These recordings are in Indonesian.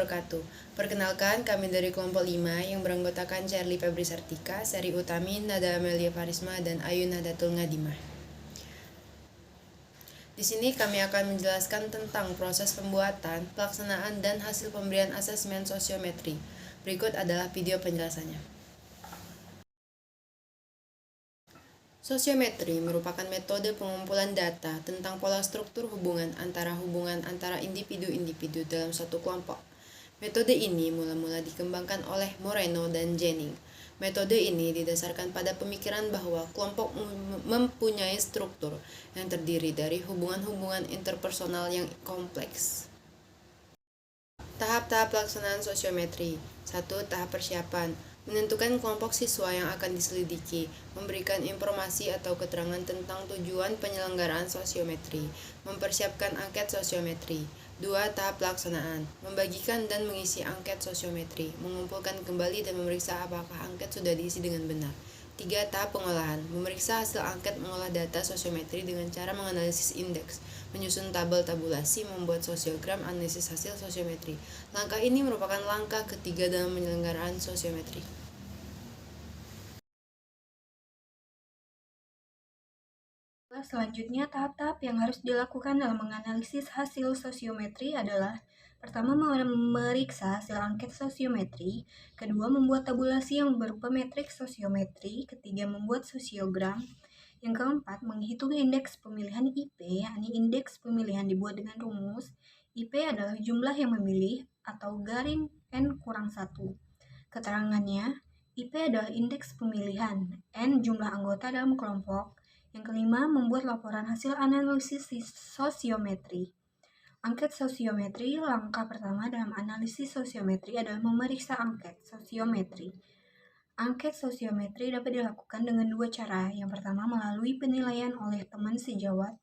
wabarakatuh. Perkenalkan, kami dari kelompok 5 yang beranggotakan Charlie Febri Sartika, Sari Utami, Nada Amelia Farisma, dan Ayu Nadatul Ngadimah. Di sini kami akan menjelaskan tentang proses pembuatan, pelaksanaan, dan hasil pemberian asesmen sosiometri. Berikut adalah video penjelasannya. Sosiometri merupakan metode pengumpulan data tentang pola struktur hubungan antara individu-individu dalam suatu kelompok. Metode ini mula-mula dikembangkan oleh Moreno dan Jennings. Metode ini didasarkan pada pemikiran bahwa kelompok mempunyai struktur yang terdiri dari hubungan-hubungan interpersonal yang kompleks. Tahap-tahap pelaksanaan sosiometri. 1. Tahap persiapan. Menentukan kelompok siswa yang akan diselidiki, memberikan informasi atau keterangan tentang tujuan penyelenggaraan sosiometri, mempersiapkan angket sosiometri. 2. Tahap pelaksanaan. Membagikan dan mengisi angket sosiometri, mengumpulkan kembali dan memeriksa apakah angket sudah diisi dengan benar. 3. Tahap pengolahan. Memeriksa hasil angket, mengolah data sosiometri dengan cara menganalisis indeks, menyusun tabel tabulasi, membuat sosiogram, analisis hasil sosiometri. Langkah ini merupakan langkah ketiga dalam penyelenggaraan sosiometri. Selanjutnya, tahap-tahap yang harus dilakukan dalam menganalisis hasil sosiometri adalah: pertama, memeriksa hasil angket sosiometri. Kedua, membuat tabulasi yang berupa metrik sosiometri. Ketiga, membuat sosiogram. Yang keempat, menghitung indeks pemilihan IP, yakni indeks pemilihan dibuat dengan rumus. IP adalah jumlah yang memilih atau garing N-1. Keterangannya, IP adalah indeks pemilihan, N jumlah anggota dalam kelompok. Yang kelima, membuat laporan hasil analisis sosiometri. Angket sosiometri. Langkah pertama dalam analisis sosiometri adalah memeriksa angket sosiometri. Angket sosiometri dapat dilakukan dengan dua cara. Yang pertama, melalui penilaian oleh teman sejawat,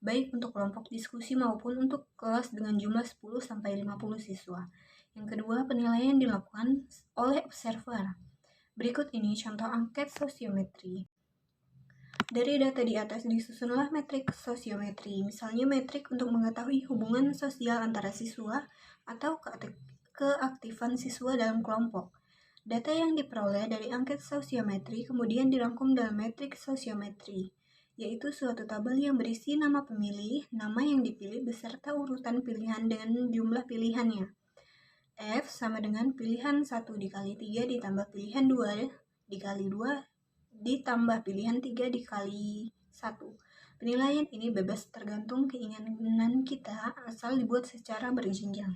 baik untuk kelompok diskusi maupun untuk kelas dengan jumlah 10-50 siswa. Yang kedua, penilaian dilakukan oleh observer. Berikut ini contoh angket sosiometri. Dari data di atas disusunlah metrik sosiometri, misalnya metrik untuk mengetahui hubungan sosial antara siswa atau keaktifan siswa dalam kelompok. Data yang diperoleh dari angket sosiometri kemudian dirangkum dalam metrik sosiometri, yaitu suatu tabel yang berisi nama pemilih, nama yang dipilih beserta urutan pilihan dengan jumlah pilihannya. F sama dengan pilihan 1 dikali 3 ditambah pilihan 2 dikali 2 ditambah pilihan 3 dikali 1. Penilaian ini bebas tergantung keinginan kita, asal dibuat secara berjenjang.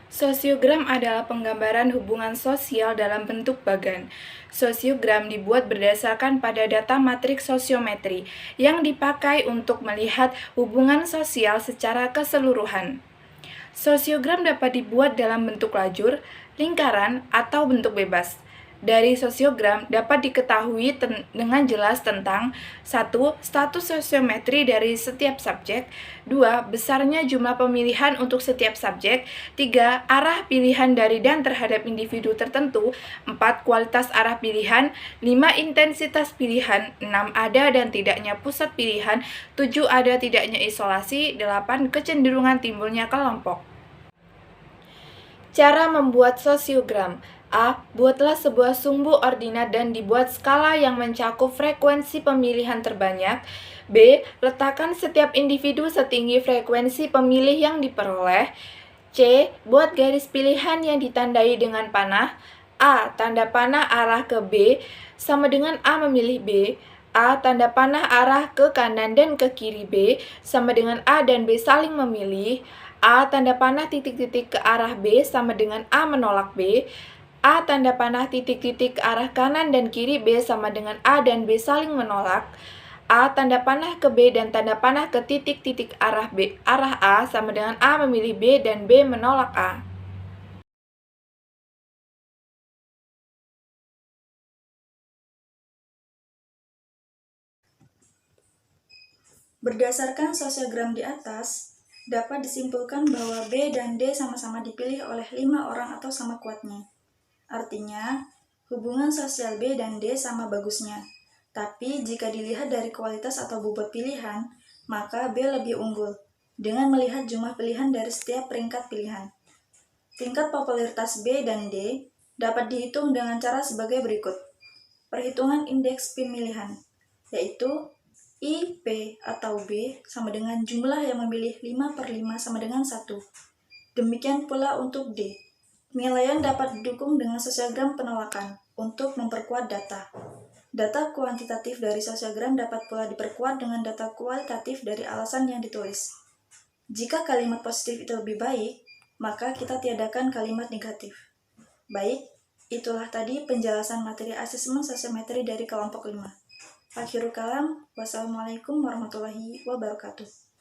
Sosiogram adalah penggambaran hubungan sosial dalam bentuk bagan. Sosiogram dibuat berdasarkan pada data matriks sosiometri yang dipakai untuk melihat hubungan sosial secara keseluruhan. Sosiogram dapat dibuat dalam bentuk lajur, lingkaran, atau bentuk bebas. Dari sosiogram dapat diketahui dengan jelas tentang 1. Status sosiometri dari setiap subjek. 2. Besarnya jumlah pemilihan untuk setiap subjek. 3. Arah pilihan dari dan terhadap individu tertentu. 4. Kualitas arah pilihan. 5. Intensitas pilihan. 6. Ada dan tidaknya pusat pilihan. 7. Ada tidaknya isolasi. 8. Kecenderungan timbulnya kelompok. Cara membuat sosiogram. A. Buatlah sebuah sumbu ordinat dan dibuat skala yang mencakup frekuensi pemilihan terbanyak. B. Letakkan setiap individu setinggi frekuensi pemilih yang diperoleh. C. Buat garis pilihan yang ditandai dengan panah. A. Tanda panah arah ke B sama dengan A memilih B. A. Tanda panah arah ke kanan dan ke kiri B sama dengan A dan B saling memilih. A. Tanda panah titik-titik ke arah B sama dengan A menolak B. A. Tanda panah titik-titik ke arah kanan dan kiri B sama dengan A dan B saling menolak. A. Tanda panah ke B dan tanda panah ke titik-titik arah B arah A sama dengan A memilih B dan B menolak A. Berdasarkan sosiogram di atas, dapat disimpulkan bahwa B dan D sama-sama dipilih oleh 5 orang atau sama kuatnya. Artinya, hubungan sosial B dan D sama bagusnya. Tapi jika dilihat dari kualitas atau bobot pilihan, maka B lebih unggul dengan melihat jumlah pilihan dari setiap peringkat pilihan. Tingkat popularitas B dan D dapat dihitung dengan cara sebagai berikut. Perhitungan indeks pemilihan, yaitu I, P, atau B sama dengan jumlah yang memilih 5/5 sama dengan 1. Demikian pula untuk D. Penilaian dapat didukung dengan sosiogram penolakan untuk memperkuat data. Data kuantitatif dari sosiogram dapat pula diperkuat dengan data kualitatif dari alasan yang ditulis. Jika kalimat positif itu lebih baik, maka kita tiadakan kalimat negatif. Baik, itulah tadi penjelasan materi asesmen sosiometri dari kelompok 5. Akhirul kalam, wassalamualaikum warahmatullahi wabarakatuh.